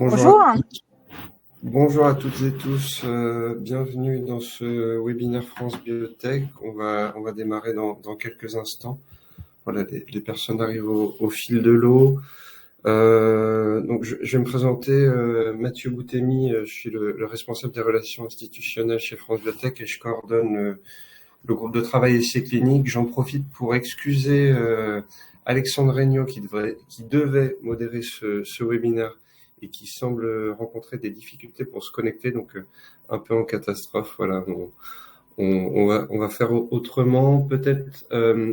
Bonjour à, Bonjour. bonjour à toutes et tous, bienvenue dans ce webinaire France Biotech. On va démarrer dans quelques instants. Voilà, les personnes arrivent au fil de l'eau. Donc je vais me présenter, Mathieu Boutemi, je suis le responsable des relations institutionnelles chez France Biotech et je coordonne le groupe de travail essais cliniques. J'en profite pour excuser Alexandre Regnault qui devait modérer ce webinaire et qui semble rencontrer des difficultés pour se connecter, donc un peu en catastrophe. Voilà, on va faire autrement. Peut-être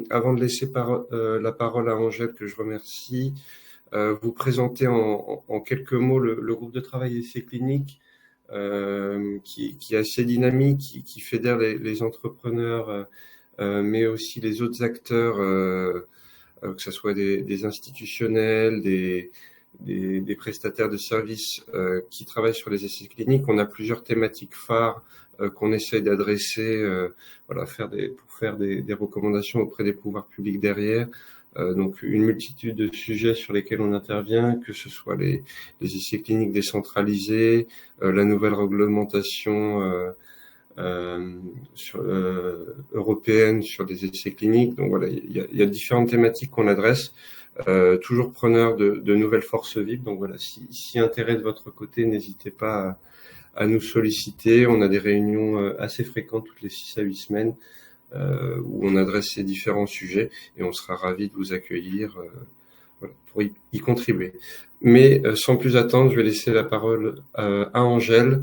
avant de laisser la parole à Angèle, que je remercie, vous présenter en quelques mots le groupe de travail essais cliniques qui est assez dynamique, qui fédère les entrepreneurs, mais aussi les autres acteurs, que ce soit des institutionnels, des prestataires de services qui travaillent sur les essais cliniques. On a plusieurs thématiques phares qu'on essaye d'adresser, voilà, pour faire des recommandations auprès des pouvoirs publics derrière. Donc une multitude de sujets sur lesquels on intervient, que ce soit les essais cliniques décentralisés, la nouvelle réglementation européenne sur des essais cliniques. Donc voilà, il y a différentes thématiques qu'on adresse, toujours preneur de nouvelles forces vives. Donc voilà, si intérêt de votre côté, n'hésitez pas à nous solliciter. On a des réunions assez fréquentes toutes les 6 à 8 semaines où on adresse ces différents sujets et on sera ravis de vous accueillir voilà, pour y contribuer. Mais sans plus attendre, je vais laisser la parole à Angèle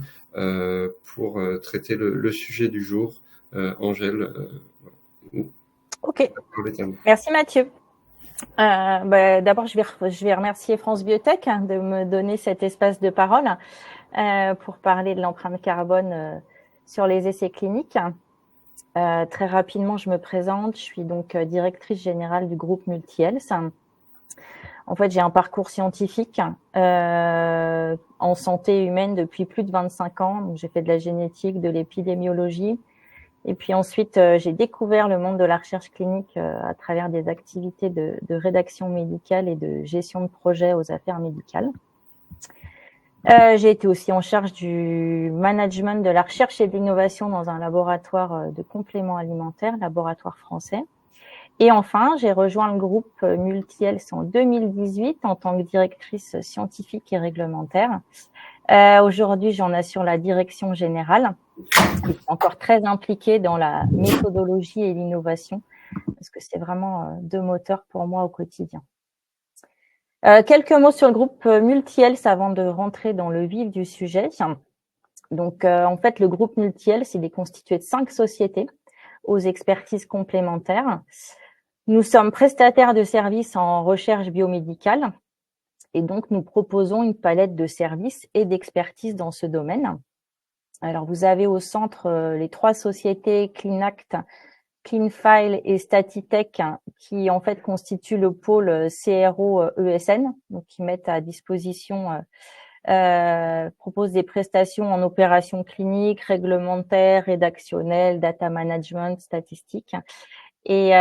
pour traiter le sujet du jour. Angèle, Ok, pour les termes. merci Mathieu. D'abord, je vais remercier France Biotech de me donner cet espace de parole pour parler de l'empreinte carbone sur les essais cliniques. Très rapidement, je me présente. Je suis donc directrice générale du groupe Multi-Health. En fait, j'ai un parcours scientifique en santé humaine depuis plus de 25 ans. Donc, j'ai fait de la génétique, de l'épidémiologie. Et puis ensuite, j'ai découvert le monde de la recherche clinique à travers des activités de rédaction médicale et de gestion de projet aux affaires médicales. J'ai été aussi en charge du management de la recherche et de l'innovation dans un laboratoire de compléments alimentaires, laboratoire français. Et enfin, j'ai rejoint le groupe Multi-Health en 2018 en tant que directrice scientifique et réglementaire. Aujourd'hui, j'en assure la direction générale. Je suis encore très impliquée dans la méthodologie et l'innovation parce que c'est vraiment deux moteurs pour moi au quotidien. Quelques mots sur le groupe Multi-Health avant de rentrer dans le vif du sujet. Donc, en fait, le groupe Multi-Health, il est constitué de 5 sociétés aux expertises complémentaires. Nous sommes prestataires de services en recherche biomédicale et donc nous proposons une palette de services et d'expertise dans ce domaine. Alors, vous avez au centre les 3 sociétés CleanAct, CleanFile et Statitech qui en fait constituent le pôle CRO ESN, donc qui mettent à disposition, proposent des prestations en opérations cliniques, réglementaires, rédactionnelles, data management, statistiques. Et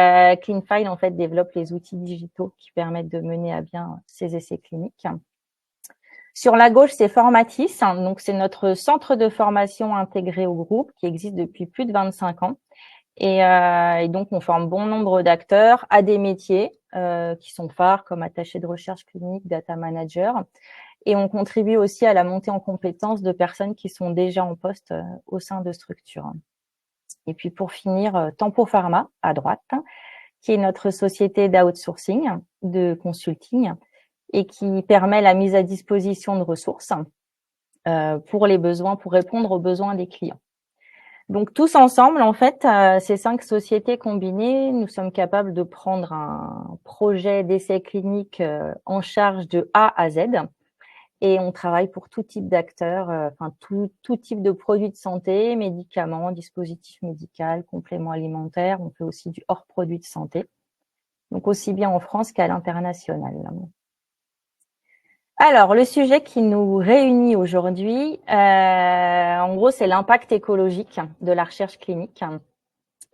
CleanFile en fait développe les outils digitaux qui permettent de mener à bien ces essais cliniques. Sur la gauche, c'est Formatis, donc c'est notre centre de formation intégré au groupe qui existe depuis plus de 25 ans. Et donc, on forme bon nombre d'acteurs à des métiers qui sont phares comme attaché de recherche clinique, data manager. Et on contribue aussi à la montée en compétences de personnes qui sont déjà en poste au sein de structures. Et puis, pour finir, Tempo Pharma, à droite, qui est notre société d'outsourcing, de consulting, et qui permet la mise à disposition de ressources pour répondre aux besoins des clients. Donc, tous ensemble, en fait, ces 5 sociétés combinées, nous sommes capables de prendre un projet d'essai clinique en charge de A à Z. Et on travaille pour tout type d'acteurs, tout type de produits de santé, médicaments, dispositifs médicaux, compléments alimentaires. On fait aussi du hors produit de santé. Donc, aussi bien en France qu'à l'international. Alors, le sujet qui nous réunit aujourd'hui, en gros, c'est l'impact écologique de la recherche clinique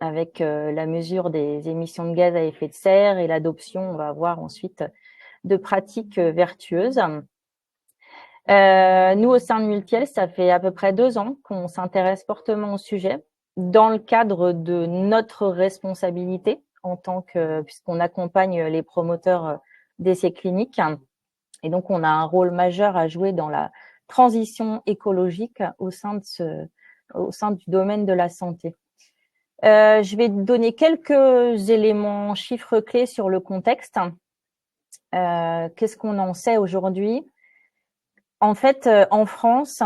avec la mesure des émissions de gaz à effet de serre et l'adoption, on va voir ensuite, de pratiques vertueuses. Nous, au sein de Multiel, ça fait à peu près 2 ans qu'on s'intéresse fortement au sujet dans le cadre de notre responsabilité puisqu'on accompagne les promoteurs d'essais cliniques. Et donc, on a un rôle majeur à jouer dans la transition écologique au sein du domaine de la santé. Je vais donner quelques éléments chiffres clés sur le contexte. Qu'est-ce qu'on en sait aujourd'hui? En fait, en France,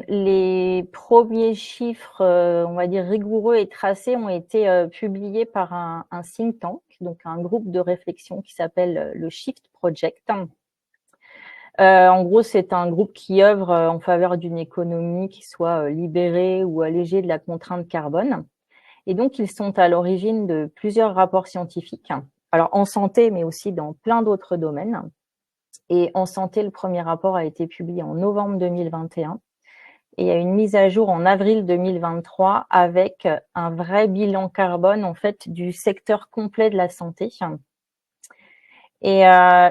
les premiers chiffres, on va dire rigoureux et tracés, ont été publiés par un think tank, donc un groupe de réflexion qui s'appelle le Shift Project. En gros, c'est un groupe qui œuvre en faveur d'une économie qui soit libérée ou allégée de la contrainte carbone. Et donc, ils sont à l'origine de plusieurs rapports scientifiques, alors en santé, mais aussi dans plein d'autres domaines. Et en santé, le premier rapport a été publié en novembre 2021 et il y a une mise à jour en avril 2023 avec un vrai bilan carbone en fait du secteur complet de la santé. Et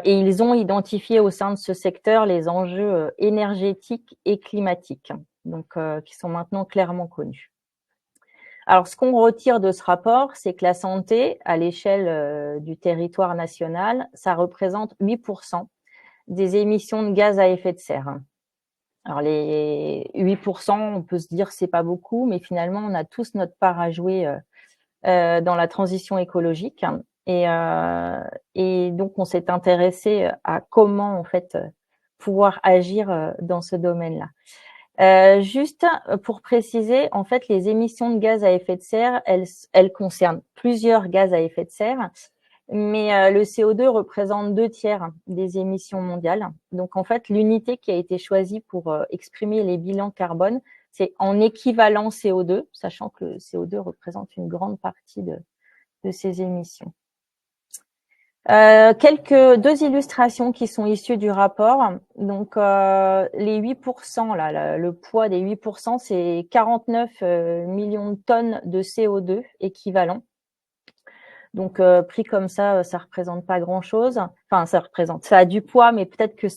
ils ont identifié au sein de ce secteur les enjeux énergétiques et climatiques, donc qui sont maintenant clairement connus. Alors, ce qu'on retire de ce rapport, c'est que la santé, à l'échelle du territoire national, ça représente 8% des émissions de gaz à effet de serre. Alors, les 8%, on peut se dire c'est pas beaucoup, mais finalement, on a tous notre part à jouer dans la transition écologique. Et donc, on s'est intéressé à comment, en fait, pouvoir agir dans ce domaine-là. Juste pour préciser, en fait, les émissions de gaz à effet de serre, elles concernent plusieurs gaz à effet de serre, mais le CO2 représente 2 tiers des émissions mondiales. Donc, en fait, l'unité qui a été choisie pour exprimer les bilans carbone, c'est en équivalent CO2, sachant que le CO2 représente une grande partie de ces émissions. Deux illustrations qui sont issues du rapport. Donc, les 8%, là, le poids des 8%, c'est 49 millions de tonnes de CO2 équivalent. Donc, pris comme ça représente pas grand-chose. Enfin, ça a du poids, mais peut-être que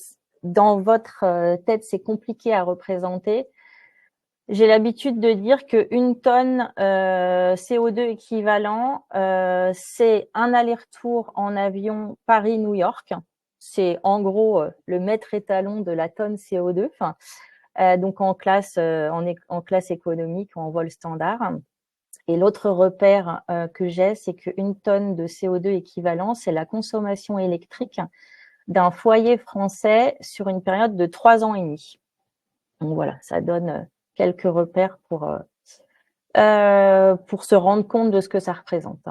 dans votre tête, c'est compliqué à représenter. J'ai l'habitude de dire qu'une tonne CO2 équivalent, c'est un aller-retour en avion Paris-New York. C'est en gros le mètre étalon de la tonne CO2. Donc en classe économique, en vol standard. Et l'autre repère que j'ai, c'est qu'une tonne de CO2 équivalent, c'est la consommation électrique d'un foyer français sur une période de 3 ans et demi. Donc voilà, ça donne quelques repères pour se rendre compte de ce que ça représente.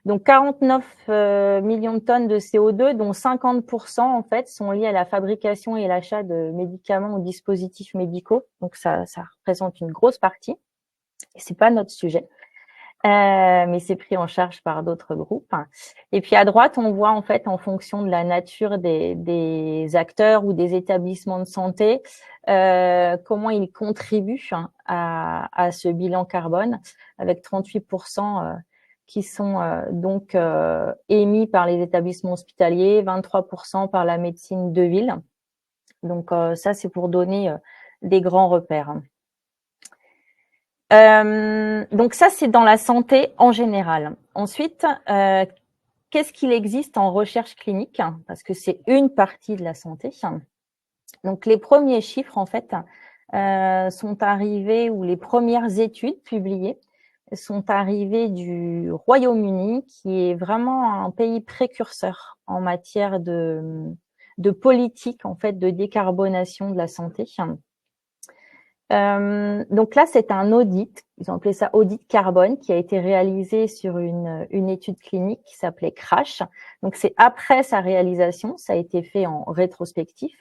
Donc 49 millions de tonnes de CO2, dont 50% en fait sont liés à la fabrication et l'achat de médicaments ou dispositifs médicaux. Donc ça représente une grosse partie. Et c'est pas notre sujet. Mais c'est pris en charge par d'autres groupes. Et puis à droite, on voit en fait en fonction de la nature des acteurs ou des établissements de santé comment ils contribuent à ce bilan carbone, avec 38% qui sont donc émis par les établissements hospitaliers, 23% par la médecine de ville. Donc ça, c'est pour donner des grands repères. Donc ça, c'est dans la santé en général. Ensuite, qu'est-ce qu'il existe en recherche clinique? Parce que c'est une partie de la santé. Donc les premiers chiffres, en fait, sont arrivés, ou les premières études publiées sont arrivées du Royaume-Uni, qui est vraiment un pays précurseur en matière de politique, en fait, de décarbonation de la santé. Donc là, c'est un audit, ils ont appelé ça audit carbone, qui a été réalisé sur une étude clinique qui s'appelait CRASH. Donc c'est après sa réalisation, ça a été fait en rétrospectif.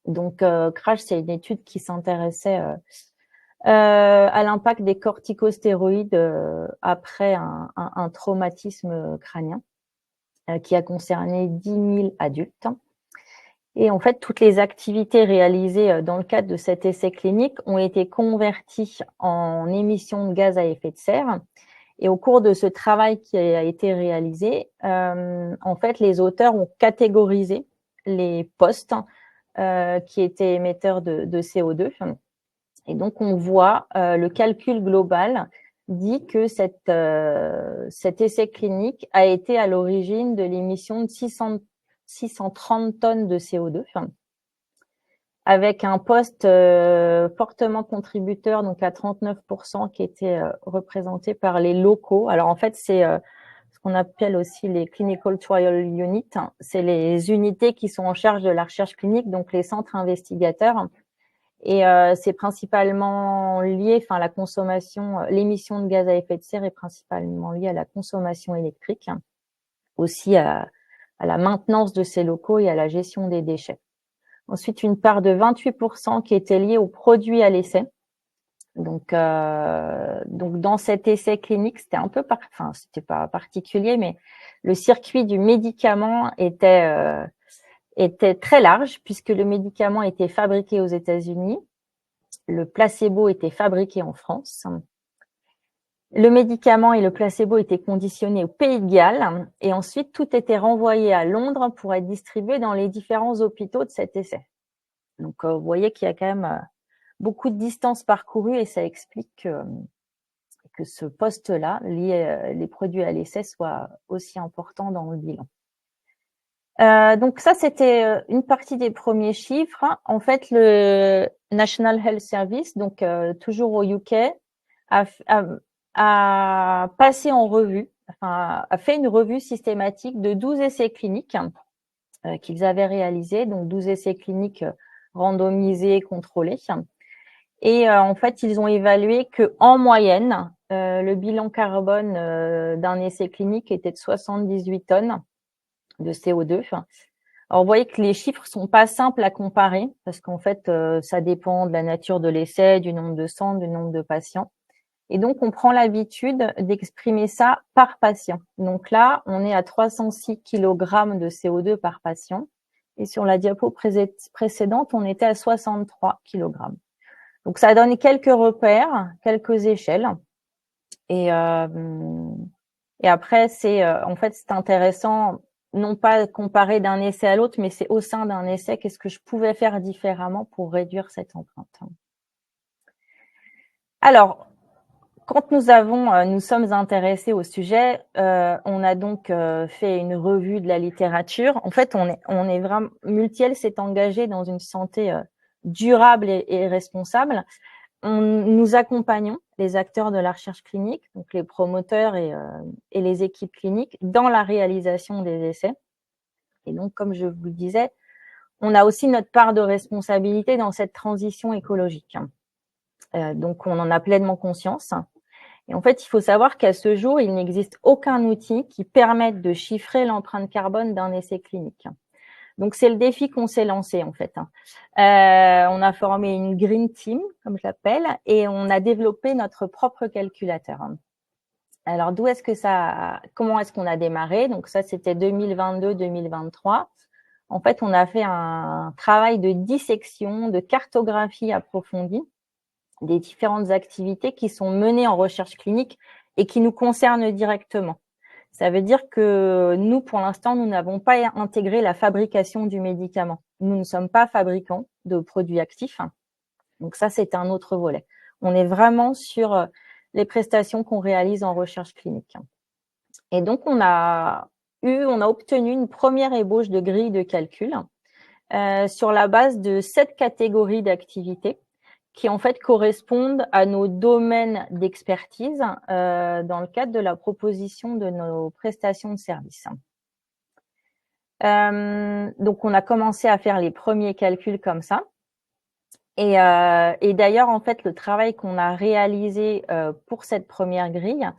Donc CRASH, c'est une étude qui s'intéressait à l'impact des corticostéroïdes après un traumatisme crânien qui a concerné 10 000 adultes. Et en fait, toutes les activités réalisées dans le cadre de cet essai clinique ont été converties en émissions de gaz à effet de serre. Et au cours de ce travail qui a été réalisé, en fait, les auteurs ont catégorisé les postes qui étaient émetteurs de CO2. Et donc, on voit le calcul global dit que cet essai clinique a été à l'origine de l'émission de 630 tonnes de CO2, avec un poste fortement contributeur, donc à 39%, qui était représenté par les locaux. Alors, en fait, c'est ce qu'on appelle aussi les Clinical Trial Units. C'est les unités qui sont en charge de la recherche clinique, donc les centres investigateurs. Et c'est principalement lié, enfin la consommation, l'émission de gaz à effet de serre est principalement liée à la consommation électrique, aussi à la maintenance de ces locaux et à la gestion des déchets. Ensuite, une part de 28% qui était liée aux produits à l'essai. Donc dans cet essai clinique, c'était un peu, enfin c'était pas particulier, mais le circuit du médicament était très large puisque le médicament était fabriqué aux États-Unis. Le placebo était fabriqué en France. Le médicament et le placebo étaient conditionnés au Pays de Galles et ensuite tout était renvoyé à Londres pour être distribué dans les différents hôpitaux de cet essai. Donc vous voyez qu'il y a quand même beaucoup de distance parcourue et ça explique que ce poste-là, lié les produits à l'essai, soit aussi important dans le bilan. Donc ça, c'était une partie des premiers chiffres. En fait, le National Health Service, donc toujours au UK, a passé en revue, enfin, a fait une revue systématique de 12 essais cliniques qu'ils avaient réalisés, donc 12 essais cliniques randomisés, contrôlés. Et en fait, ils ont évalué que en moyenne, le bilan carbone d'un essai clinique était de 78 tonnes de CO2. Alors, vous voyez que les chiffres sont pas simples à comparer parce qu'en fait, ça dépend de la nature de l'essai, du nombre de centres, du nombre de patients. Et donc, on prend l'habitude d'exprimer ça par patient. Donc là, on est à 306 kg de CO2 par patient. Et sur la diapo précédente, on était à 63 kg. Donc, ça donne quelques repères, quelques échelles. Et après, en fait, c'est intéressant, non pas comparer d'un essai à l'autre, mais c'est au sein d'un essai, qu'est-ce que je pouvais faire différemment pour réduire cette empreinte. Alors, quand nous sommes intéressés au sujet, on a donc fait une revue de la littérature. En fait, on est vraiment, Multiel s'est engagé dans une santé durable et responsable. Nous accompagnons les acteurs de la recherche clinique, donc les promoteurs et les équipes cliniques, dans la réalisation des essais. Et donc, comme je vous le disais, on a aussi notre part de responsabilité dans cette transition écologique. Donc, on en a pleinement conscience. Et en fait, il faut savoir qu'à ce jour, il n'existe aucun outil qui permette de chiffrer l'empreinte carbone d'un essai clinique. Donc, c'est le défi qu'on s'est lancé, en fait. On a formé une Green Team, comme je l'appelle, et on a développé notre propre calculateur. Alors, comment est-ce qu'on a démarré? Donc, ça, c'était 2022-2023. En fait, on a fait un travail de dissection, de cartographie approfondie des différentes activités qui sont menées en recherche clinique et qui nous concernent directement. Ça veut dire que nous, pour l'instant, nous n'avons pas intégré la fabrication du médicament. Nous ne sommes pas fabricants de produits actifs. Donc ça, c'est un autre volet. On est vraiment sur les prestations qu'on réalise en recherche clinique. Et donc, on a obtenu une première ébauche de grille de calcul sur la base de 7 catégories d'activités qui en fait correspondent à nos domaines d'expertise dans le cadre de la proposition de nos prestations de services. Donc, on a commencé à faire les premiers calculs comme ça. Et d'ailleurs, en fait, le travail qu'on a réalisé pour cette première grille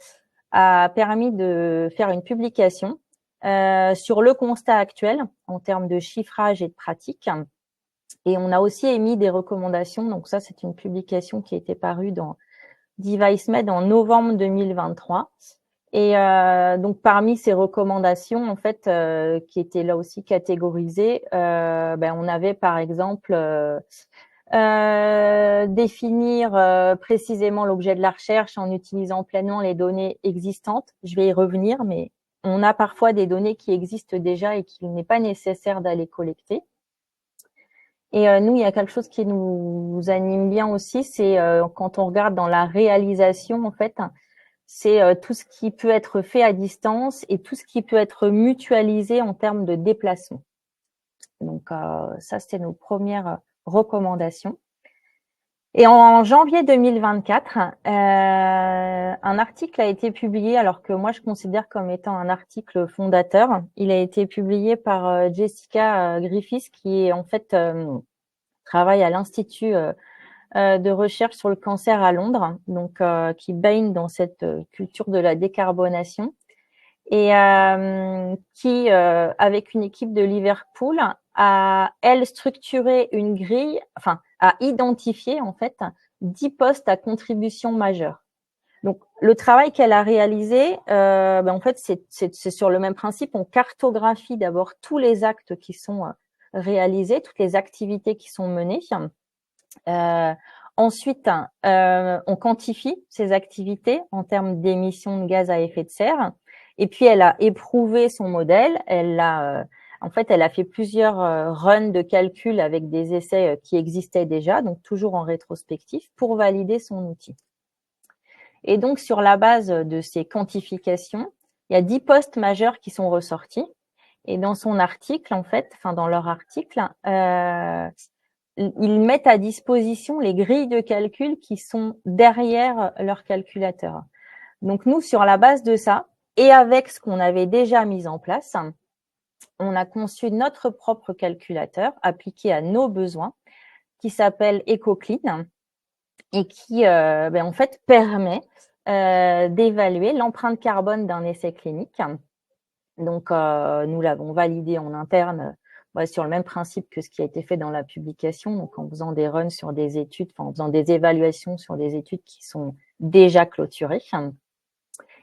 a permis de faire une publication sur le constat actuel en termes de chiffrage et de pratique. Et on a aussi émis des recommandations. Donc ça, c'est une publication qui a été parue dans DeviceMed en novembre 2023. Et donc parmi ces recommandations, en fait, qui étaient là aussi catégorisées, on avait par exemple définir précisément l'objet de la recherche en utilisant pleinement les données existantes. Je vais y revenir, mais on a parfois des données qui existent déjà et qu'il n'est pas nécessaire d'aller collecter. Et nous, il y a quelque chose qui nous anime bien aussi, c'est quand on regarde dans la réalisation, en fait, c'est tout ce qui peut être fait à distance et tout ce qui peut être mutualisé en termes de déplacement. Donc ça, c'était nos premières recommandations. Et en janvier 2024, un article a été publié, alors que moi je considère comme étant un article fondateur. Il a été publié par Jessica Griffiths, qui est en fait travaille à l'Institut de recherche sur le cancer à Londres, donc qui baigne dans cette culture de la décarbonation et qui, avec une équipe de Liverpool, a, elle, structuré une grille, enfin, a identifié, en fait, 10 postes à contribution majeure. Donc, le travail qu'elle a réalisé, en fait, c'est sur le même principe. On cartographie d'abord tous les actes qui sont réalisés, toutes les activités qui sont menées. Ensuite, on quantifie ces activités en termes d'émissions de gaz à effet de serre. Et puis, elle a éprouvé son modèle. Elle a fait plusieurs runs de calcul avec des essais qui existaient déjà, donc toujours en rétrospectif, pour valider son outil. Et donc, sur la base de ces quantifications, il y a 10 postes majeurs qui sont ressortis. Et dans son article, en fait, dans leur article, ils mettent à disposition les grilles de calcul qui sont derrière leur calculateur. Donc, nous, sur la base de ça, et avec ce qu'on avait déjà mis en place, on a conçu notre propre calculateur appliqué à nos besoins, qui s'appelle EcoClean et qui, en fait, permet d'évaluer l'empreinte carbone d'un essai clinique. Donc, nous l'avons validé en interne sur le même principe que ce qui a été fait dans la publication, donc en faisant des runs sur des études, en faisant des évaluations sur des études qui sont déjà clôturées.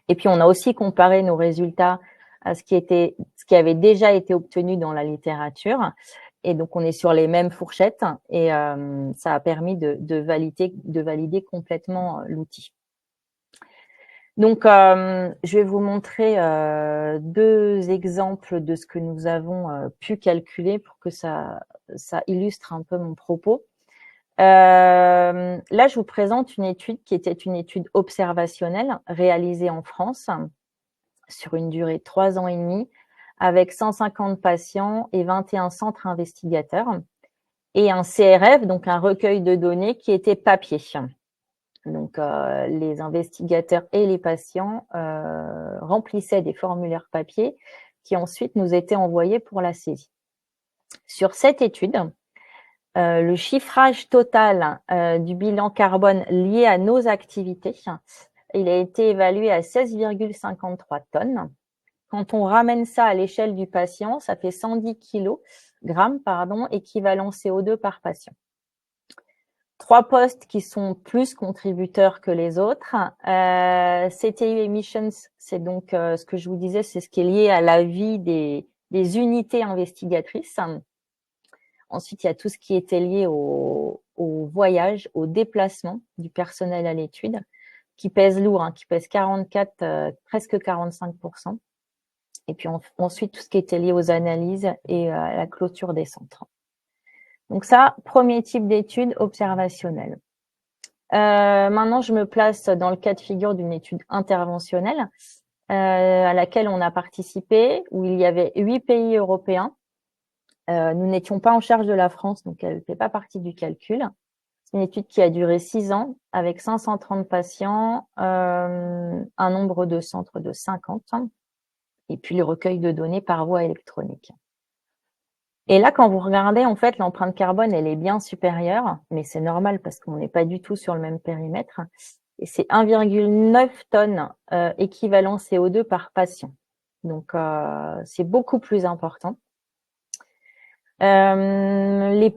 Et puis, on a aussi comparé nos résultats à ce qui avait déjà été obtenu dans la littérature. Et donc, on est sur les mêmes fourchettes et ça a permis de valider complètement l'outil. Donc, je vais vous montrer 2 exemples de ce que nous avons pu calculer pour que ça illustre un peu mon propos. Là, je vous présente une étude qui était une étude observationnelle réalisée en France sur une durée de 3 ans et demi avec 150 patients et 21 centres investigateurs et un CRF, donc un recueil de données qui était papier. Donc, les investigateurs et les patients remplissaient des formulaires papier qui ensuite nous étaient envoyés pour la saisie. Sur cette étude, le chiffrage total du bilan carbone lié à nos activités, il a été évalué à 16,53 tonnes. Quand on ramène ça à l'échelle du patient, ça fait 110 grammes, équivalent CO2 par patient. 3 postes qui sont plus contributeurs que les autres. CTU Emissions, c'est donc ce que je vous disais, c'est ce qui est lié à la vie des unités investigatrices. Ensuite, il y a tout ce qui était lié au voyage, au déplacement du personnel à l'étude, qui pèse lourd, qui pèse 44, presque 45%. Et puis ensuite, tout ce qui était lié aux analyses et à la clôture des centres. Donc ça, premier type d'étude observationnelle. Maintenant, je me place dans le cas de figure d'une étude interventionnelle à laquelle on a participé, où il y avait 8 pays européens. Nous n'étions pas en charge de la France, donc elle ne fait pas partie du calcul. C'est une étude qui a duré 6 ans, avec 530 patients, un nombre de centres de 50, et puis le recueil de données par voie électronique. Et là, quand vous regardez, en fait, l'empreinte carbone, elle est bien supérieure, mais c'est normal parce qu'on n'est pas du tout sur le même périmètre. Et c'est 1,9 tonnes équivalent CO2 par patient. Donc, c'est beaucoup plus important. Le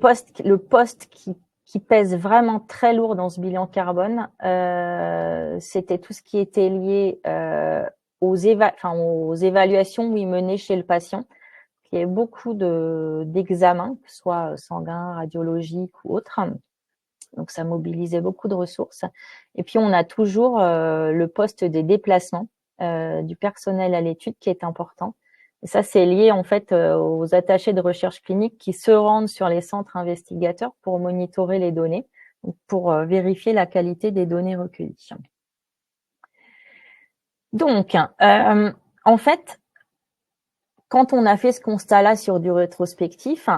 poste qui pèse vraiment très lourd dans ce bilan carbone, c'était tout ce qui était lié aux évaluations où il menait chez le patient. Il y a beaucoup d'examens, que ce soit sanguins, radiologiques ou autres. Donc, ça mobilisait beaucoup de ressources. Et puis, on a toujours le poste des déplacements du personnel à l'étude qui est important. Et ça, c'est lié en fait aux attachés de recherche clinique qui se rendent sur les centres investigateurs pour monitorer les données, pour vérifier la qualité des données recueillies. Donc, en fait, quand on a fait ce constat-là sur du rétrospectif,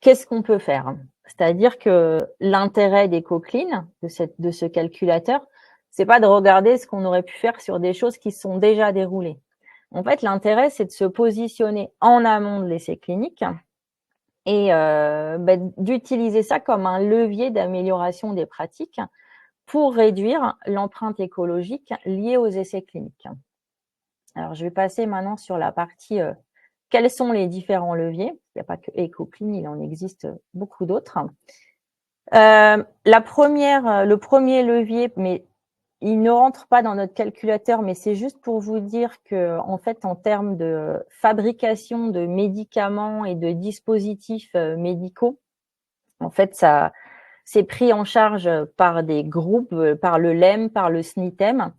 qu'est-ce qu'on peut faire? C'est-à-dire que l'intérêt des CoClean, de ce calculateur, c'est pas de regarder ce qu'on aurait pu faire sur des choses qui sont déjà déroulées. En fait, l'intérêt, c'est de se positionner en amont de l'essai clinique et d'utiliser ça comme un levier d'amélioration des pratiques pour réduire l'empreinte écologique liée aux essais cliniques. Alors, je vais passer maintenant sur la partie quels sont les différents leviers. Il n'y a pas que EcoClean, il en existe beaucoup d'autres. Le premier levier, mais il ne rentre pas dans notre calculateur, mais c'est juste pour vous dire que, en fait, en termes de fabrication de médicaments et de dispositifs médicaux, en fait, ça c'est pris en charge par des groupes, par le LEM, par le SNITEM,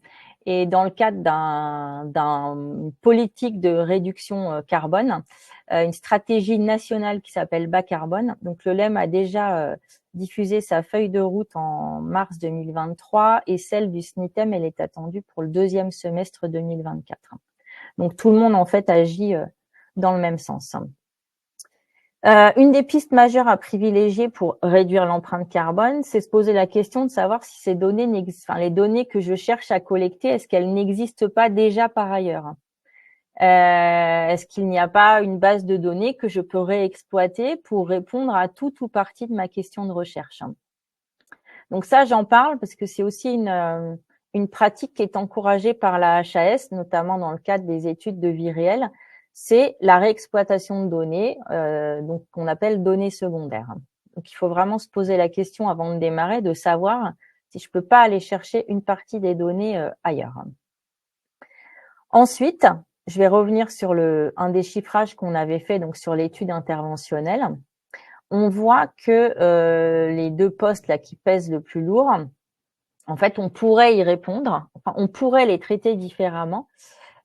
et dans le cadre d'une politique de réduction carbone, une stratégie nationale qui s'appelle bas carbone. Donc le LEM a déjà diffusé sa feuille de route en mars 2023 et celle du SNITEM, elle est attendue pour le deuxième semestre 2024. Donc tout le monde en fait agit dans le même sens. Une des pistes majeures à privilégier pour réduire l'empreinte carbone, c'est se poser la question de savoir si ces données les données que je cherche à collecter, est-ce qu'elles n'existent pas déjà par ailleurs? Est-ce qu'il n'y a pas une base de données que je peux réexploiter pour répondre à tout ou partie de ma question de recherche? Donc ça, j'en parle parce que c'est aussi une pratique qui est encouragée par la HAS, notamment dans le cadre des études de vie réelle, c'est la réexploitation de données, donc qu'on appelle données secondaires. Donc il faut vraiment se poser la question avant de démarrer, de savoir si je peux pas aller chercher une partie des données ailleurs. Ensuite, je vais revenir sur un des chiffrages qu'on avait fait donc sur l'étude interventionnelle. On voit que les deux postes là qui pèsent le plus lourd, en fait, on pourrait y répondre, enfin, on pourrait les traiter différemment,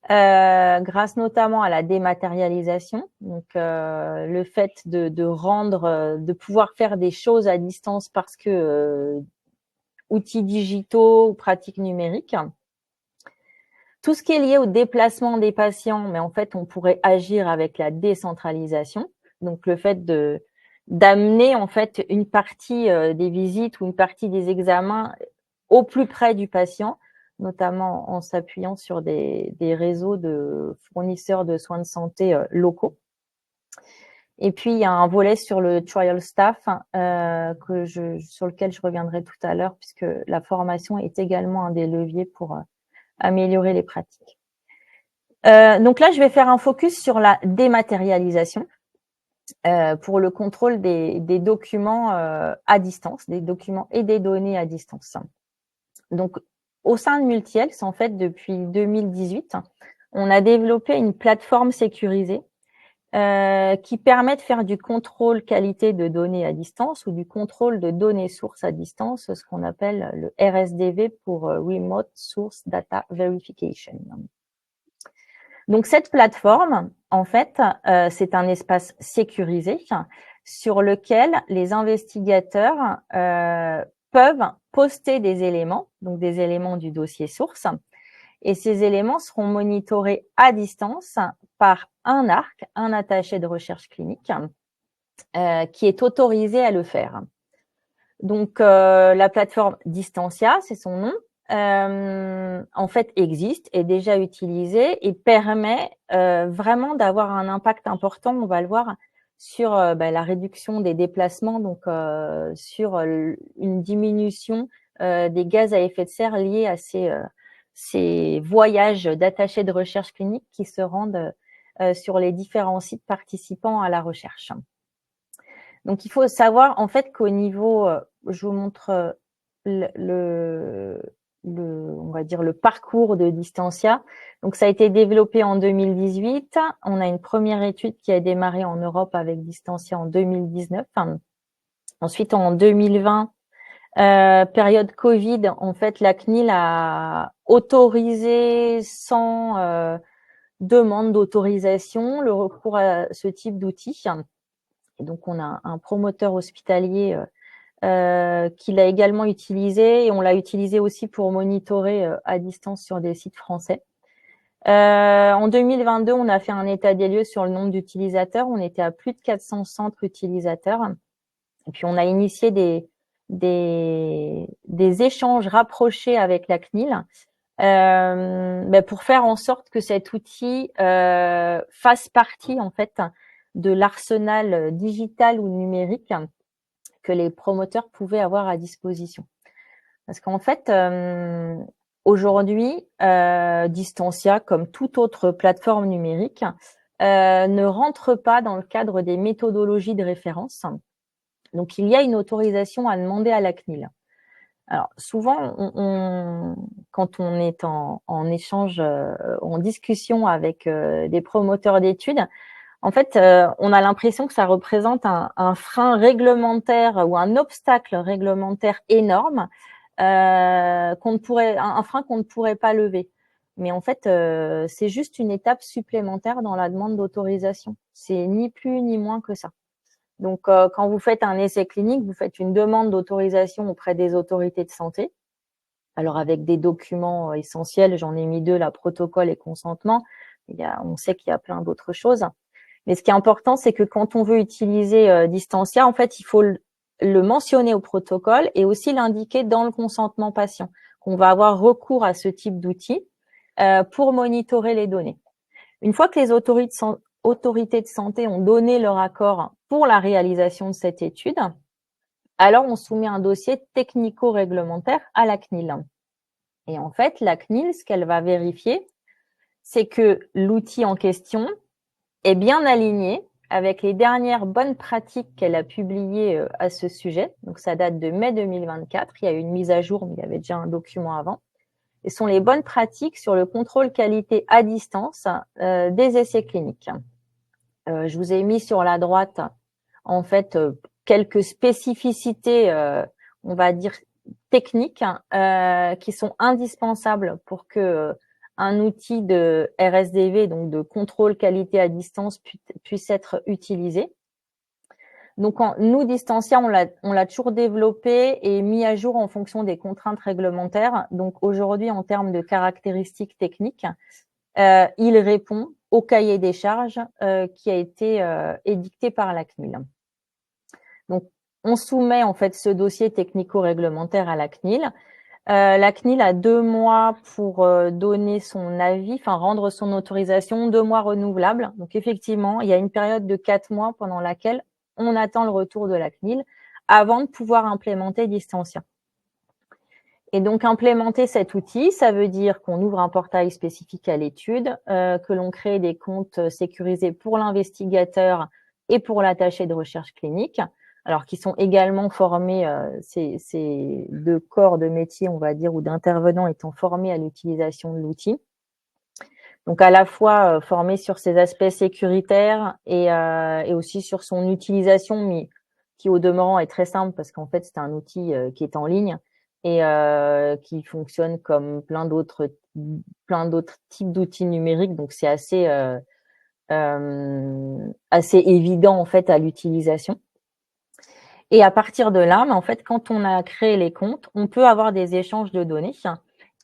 grâce notamment à la dématérialisation, donc le fait de pouvoir faire des choses à distance parce que outils digitaux ou pratiques numériques. Tout ce qui est lié au déplacement des patients, mais en fait, on pourrait agir avec la décentralisation, donc le fait d'amener en fait une partie des visites ou une partie des examens au plus près du patient, notamment en s'appuyant sur des réseaux de fournisseurs de soins de santé locaux. Et puis, il y a un volet sur le trial staff sur lequel je reviendrai tout à l'heure, puisque la formation est également un des leviers pour améliorer les pratiques. Donc là, je vais faire un focus sur la dématérialisation pour le contrôle des documents à distance, des documents et des données à distance. Donc, au sein de Multielx, en fait, depuis 2018, on a développé une plateforme sécurisée qui permet de faire du contrôle qualité de données à distance ou du contrôle de données sources à distance, ce qu'on appelle le RSDV pour Remote Source Data Verification. Donc, cette plateforme, en fait, c'est un espace sécurisé sur lequel les investigateurs peuvent poster des éléments, donc des éléments du dossier source, et ces éléments seront monitorés à distance par un ARC, un attaché de recherche clinique, qui est autorisé à le faire. Donc, la plateforme Distantia, c'est son nom, en fait existe, est déjà utilisée et permet vraiment d'avoir un impact important, on va le voir, sur la réduction des déplacements, donc sur une diminution des gaz à effet de serre liés à ces voyages d'attachés de recherche clinique qui se rendent sur les différents sites participants à la recherche. Donc, il faut savoir en fait qu'au niveau, je vous montre on va dire le parcours de Distantia. Donc, ça a été développé en 2018. On a une première étude qui a démarré en Europe avec Distantia en 2019. Ensuite, en 2020, période Covid, en fait, la CNIL a autorisé sans demande d'autorisation, le recours à ce type d'outils. Et donc, on a un promoteur hospitalier qui l'a également utilisé et on l'a utilisé aussi pour monitorer à distance sur des sites français. En 2022, on a fait un état des lieux sur le nombre d'utilisateurs. On était à plus de 400 centres utilisateurs. Et puis, on a initié des échanges rapprochés avec la CNIL pour faire en sorte que cet outil fasse partie en fait de l'arsenal digital ou numérique que les promoteurs pouvaient avoir à disposition. Parce qu'en fait, aujourd'hui, Distancia, comme toute autre plateforme numérique, ne rentre pas dans le cadre des méthodologies de référence. Donc, il y a une autorisation à demander à la CNIL. Alors, souvent, quand on est en échange, en discussion avec des promoteurs d'études, en fait, on a l'impression que ça représente un frein réglementaire ou un obstacle réglementaire énorme, un frein qu'on ne pourrait pas lever. Mais en fait, c'est juste une étape supplémentaire dans la demande d'autorisation. C'est ni plus ni moins que ça. Donc, quand vous faites un essai clinique, vous faites une demande d'autorisation auprès des autorités de santé. Alors, avec des documents essentiels, j'en ai mis 2, là, protocole et consentement. On sait qu'il y a plein d'autres choses. Mais ce qui est important, c'est que quand on veut utiliser Distancia, en fait, il faut le mentionner au protocole et aussi l'indiquer dans le consentement patient, qu'on va avoir recours à ce type d'outil pour monitorer les données. Une fois que les autorités de santé ont donné leur accord pour la réalisation de cette étude, alors on soumet un dossier technico-réglementaire à la CNIL. Et en fait, la CNIL, ce qu'elle va vérifier, c'est que l'outil en question est bien aligné avec les dernières bonnes pratiques qu'elle a publiées à ce sujet. Donc, ça date de mai 2024. Il y a eu une mise à jour, mais il y avait déjà un document avant. Et sont les bonnes pratiques sur le contrôle qualité à distance des essais cliniques. Je vous ai mis sur la droite, en fait, quelques spécificités, on va dire, techniques qui sont indispensables pour que un outil de RSDV, donc de contrôle qualité à distance, puisse être utilisé. Donc, nous, Distancia, on l'a toujours développé et mis à jour en fonction des contraintes réglementaires. Donc, aujourd'hui, en termes de caractéristiques techniques, il répond au cahier des charges qui a été édicté par la CNIL. Donc, on soumet en fait ce dossier technico-réglementaire à la CNIL. La CNIL a 2 mois pour donner son avis, enfin rendre son autorisation, 2 mois renouvelables. Donc effectivement, il y a une période de 4 mois pendant laquelle on attend le retour de la CNIL avant de pouvoir implémenter Distancia. Et donc implémenter cet outil, ça veut dire qu'on ouvre un portail spécifique à l'étude, que l'on crée des comptes sécurisés pour l'investigateur et pour l'attaché de recherche clinique, alors qui sont également formés, ces 2 corps de métier, on va dire, ou d'intervenants étant formés à l'utilisation de l'outil. Donc à la fois formés sur ses aspects sécuritaires et aussi sur son utilisation, mais qui au demeurant est très simple parce qu'en fait c'est un outil qui est en ligne et qui fonctionne comme plein d'autres types d'outils numériques. Donc c'est assez évident en fait à l'utilisation. Et à partir de là, en fait, quand on a créé les comptes, on peut avoir des échanges de données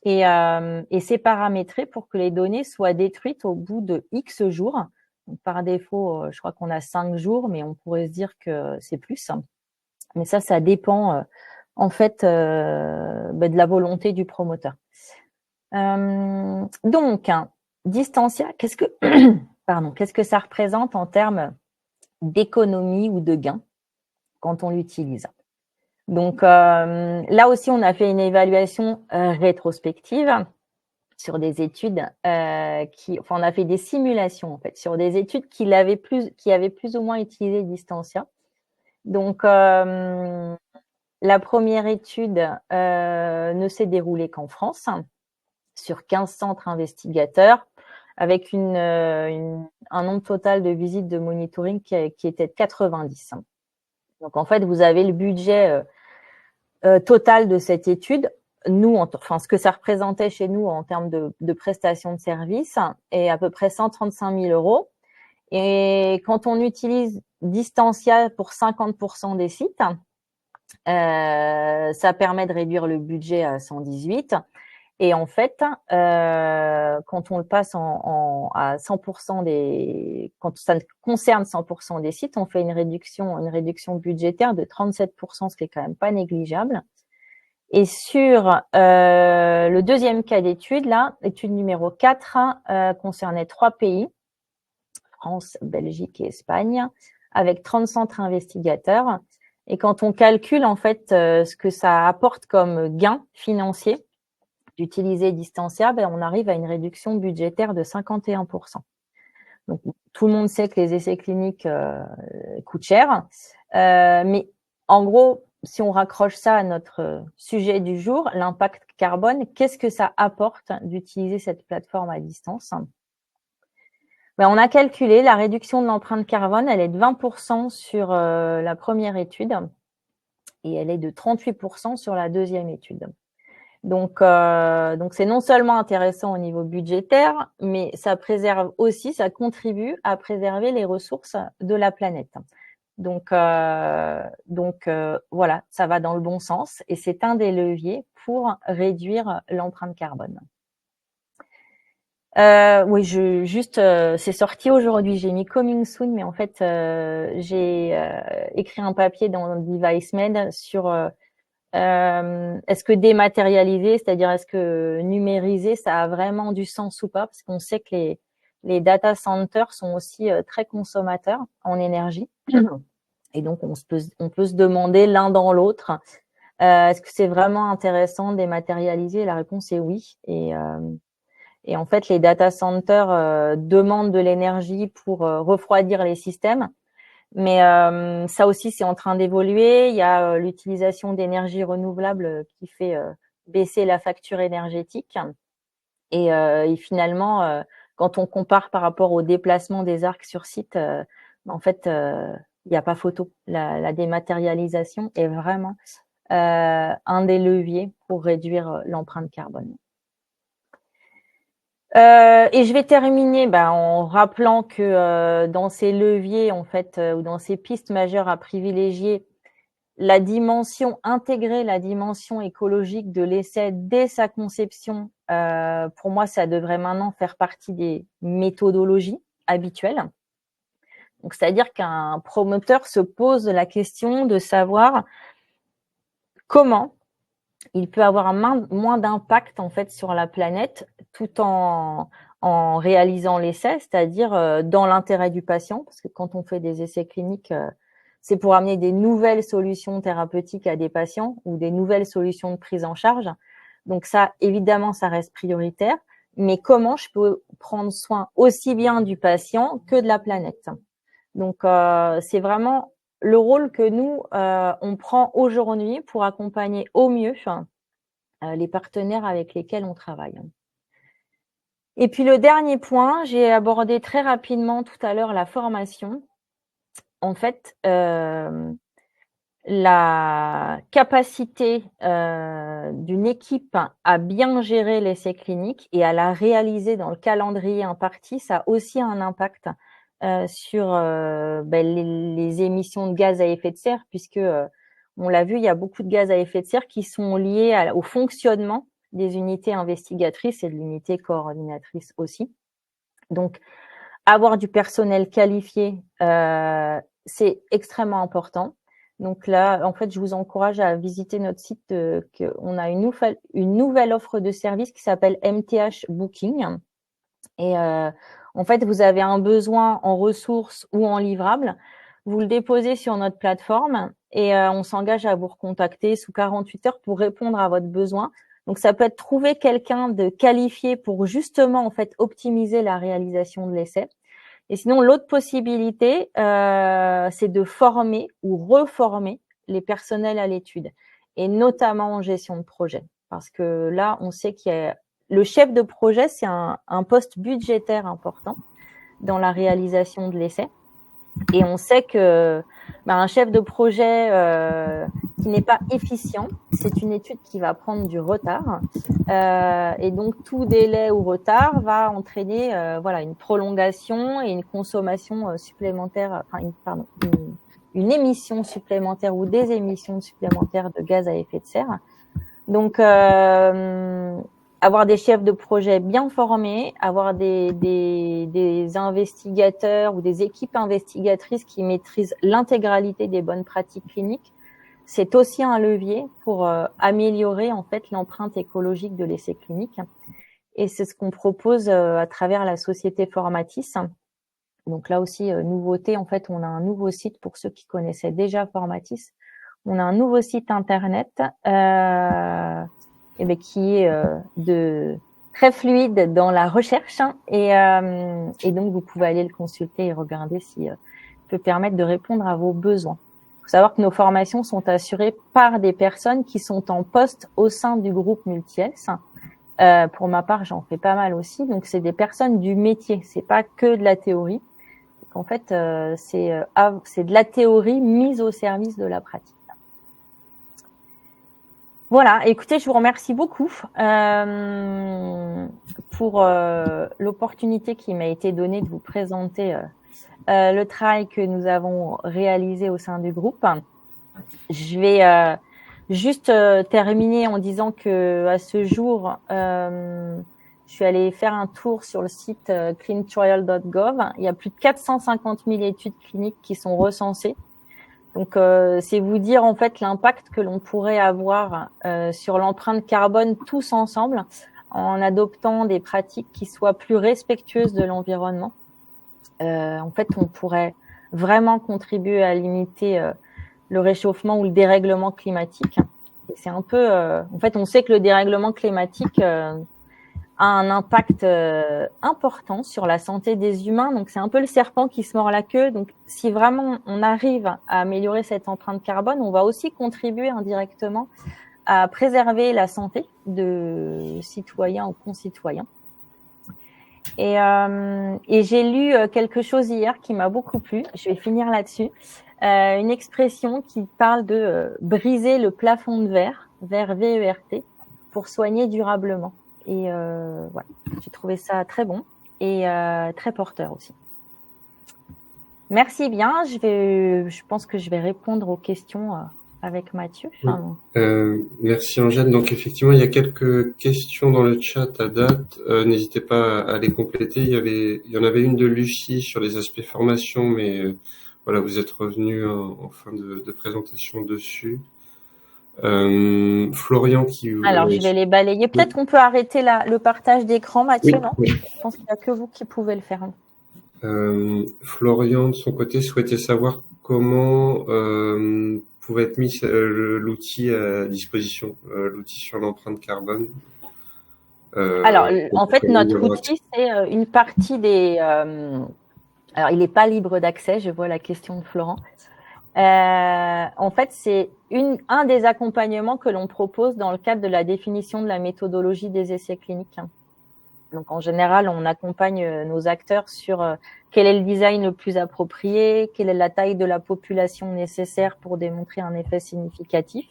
et c'est paramétré pour que les données soient détruites au bout de X jours. Donc, par défaut, je crois qu'on a 5 jours, mais on pourrait se dire que c'est plus. Mais ça dépend en fait de la volonté du promoteur. Donc, Distancia, qu'est-ce que ça représente en termes d'économie ou de gain quand on l'utilise? Donc là aussi, on a fait une évaluation rétrospective sur des études on a fait des simulations en fait sur des études qui avaient plus ou moins utilisé Distancia. Donc la première étude ne s'est déroulée qu'en France sur 15 centres investigateurs avec un nombre total de visites de monitoring qui était de 90. Donc en fait, vous avez le budget total de cette étude nous, enfin, ce que ça représentait chez nous en termes de prestations de services est à peu près 135 000 euros. Et quand on utilise Distantia pour 50% des sites, ça permet de réduire le budget à 118. Et en fait, quand on le passe à 100% quand ça concerne 100% des sites, on fait une réduction budgétaire de 37%, ce qui est quand même pas négligeable. Et sur le deuxième cas d'étude, là, étude numéro 4, concernait 3 pays, France, Belgique et Espagne, avec 30 centres investigateurs. Et quand on calcule en fait ce que ça apporte comme gain financier d'utiliser Distantia, on arrive à une réduction budgétaire de 51%. Donc, tout le monde sait que les essais cliniques coûtent cher, mais en gros, si on raccroche ça à notre sujet du jour, l'impact carbone, qu'est-ce que ça apporte d'utiliser cette plateforme à distance? On a calculé la réduction de l'empreinte carbone, elle est de 20% sur la première étude et elle est de 38% sur la deuxième étude. Donc c'est non seulement intéressant au niveau budgétaire, mais ça préserve aussi, ça contribue à préserver les ressources de la planète. Donc voilà, ça va dans le bon sens et c'est un des leviers pour réduire l'empreinte carbone. Oui, c'est sorti aujourd'hui. J'ai mis coming soon, mais en fait, j'ai écrit un papier dans DeviceMed sur est-ce que dématérialiser, c'est-à-dire est-ce que numériser, ça a vraiment du sens ou pas? Parce qu'on sait que les data centers sont aussi très consommateurs en énergie. Et donc, on peut se demander l'un dans l'autre, est-ce que c'est vraiment intéressant de dématérialiser? La réponse est oui. Et en fait, les data centers demandent de l'énergie pour refroidir les systèmes. Mais ça aussi, c'est en train d'évoluer. Il y a l'utilisation d'énergie renouvelable qui fait baisser la facture énergétique. Et finalement, quand on compare par rapport au déplacement des arcs sur site, en fait, il n'y a pas photo. La dématérialisation est vraiment un des leviers pour réduire l'empreinte carbone. Et je vais terminer en rappelant que dans ces leviers, en fait, ou dans ces pistes majeures à privilégier, intégrer la dimension écologique de l'essai dès sa conception, pour moi, ça devrait maintenant faire partie des méthodologies habituelles. Donc, c'est-à-dire qu'un promoteur se pose la question de savoir comment il peut avoir moins d'impact en fait sur la planète tout en réalisant l'essai, c'est-à-dire dans l'intérêt du patient, parce que quand on fait des essais cliniques, c'est pour amener des nouvelles solutions thérapeutiques à des patients ou des nouvelles solutions de prise en charge. Donc ça, évidemment, ça reste prioritaire, mais comment je peux prendre soin aussi bien du patient que de la planète? Donc c'est vraiment le rôle que nous, on prend aujourd'hui pour accompagner au mieux les partenaires avec lesquels on travaille. Et puis le dernier point, j'ai abordé très rapidement tout à l'heure la formation. En fait, la capacité d'une équipe à bien gérer l'essai clinique et à la réaliser dans le calendrier imparti, ça a aussi un impact sur les émissions de gaz à effet de serre, puisque on l'a vu, il y a beaucoup de gaz à effet de serre qui sont liés au fonctionnement des unités investigatrices et de l'unité coordinatrice aussi. Donc, avoir du personnel qualifié, c'est extrêmement important. Donc là, en fait, je vous encourage à visiter notre site. On a une nouvelle offre de service qui s'appelle MTH Booking. Et en fait, vous avez un besoin en ressources ou en livrables, vous le déposez sur notre plateforme et on s'engage à vous recontacter sous 48 heures pour répondre à votre besoin. Donc, ça peut être trouver quelqu'un de qualifié pour justement en fait optimiser la réalisation de l'essai. Et sinon, l'autre possibilité, c'est de former ou reformer les personnels à l'étude, et notamment en gestion de projet. Parce que là, on sait qu'il y a le chef de projet, c'est un poste budgétaire important dans la réalisation de l'essai. Et on sait que un chef de projet qui n'est pas efficient. C'est une étude qui va prendre du retard. Et donc, tout délai ou retard va entraîner une prolongation et une consommation supplémentaire, une émission supplémentaire ou des émissions supplémentaires de gaz à effet de serre. Donc, avoir des chefs de projet bien formés, avoir des investigateurs ou des équipes investigatrices qui maîtrisent l'intégralité des bonnes pratiques cliniques, c'est aussi un levier pour améliorer en fait l'empreinte écologique de l'essai clinique. Et c'est ce qu'on propose à travers la société Formatis. Donc là aussi, nouveauté, en fait, on a un nouveau site pour ceux qui connaissaient déjà Formatis. On a un nouveau site internet qui est très fluide dans la recherche et donc vous pouvez aller le consulter et regarder si peut permettre de répondre à vos besoins. Il faut savoir que nos formations sont assurées par des personnes qui sont en poste au sein du groupe Multi-Health. Pour ma part, j'en fais pas mal aussi. Donc, c'est des personnes du métier. C'est pas que de la théorie. En fait, c'est de la théorie mise au service de la pratique. Voilà, écoutez, je vous remercie beaucoup pour l'opportunité qui m'a été donnée de vous présenter le travail que nous avons réalisé au sein du groupe. Je vais juste terminer en disant que à ce jour, je suis allée faire un tour sur le site clintrial.gov. Il y a plus de 450 000 études cliniques qui sont recensées. Donc, c'est vous dire en fait l'impact que l'on pourrait avoir sur l'empreinte carbone tous ensemble en adoptant des pratiques qui soient plus respectueuses de l'environnement. En fait, on pourrait vraiment contribuer à limiter le réchauffement ou le dérèglement climatique. Et c'est un peu, en fait, on sait que le dérèglement climatique a un impact important sur la santé des humains. Donc, c'est un peu le serpent qui se mord la queue. Donc, si vraiment on arrive à améliorer cette empreinte carbone, on va aussi contribuer indirectement à préserver la santé de citoyens ou concitoyens. Et j'ai lu quelque chose hier qui m'a beaucoup plu. Je vais finir là-dessus. Une expression qui parle de briser le plafond de verre, VERT, pour soigner durablement. Et voilà, j'ai trouvé ça très bon et très porteur aussi. Merci bien. Je pense que je vais répondre aux questions avec Mathieu. Enfin, merci Angèle. Donc effectivement, il y a quelques questions dans le chat à date. N'hésitez pas à les compléter. Il y en avait une de Lucie sur les aspects formation, mais voilà, vous êtes revenu en fin de présentation dessus. Florian qui... Alors, je vais les balayer. Peut-être qu'on peut arrêter le partage d'écran, Mathieu, non ? Je pense qu'il n'y a que vous qui pouvez le faire. Florian, de son côté, souhaitait savoir comment pouvait être mis l'outil à disposition, l'outil sur l'empreinte carbone. Alors, en fait, notre outil, c'est une partie des... alors, il n'est pas libre d'accès, je vois la question de Florent. En fait, c'est un des accompagnements que l'on propose dans le cadre de la définition de la méthodologie des essais cliniques. Donc, en général, on accompagne nos acteurs sur quel est le design le plus approprié, quelle est la taille de la population nécessaire pour démontrer un effet significatif.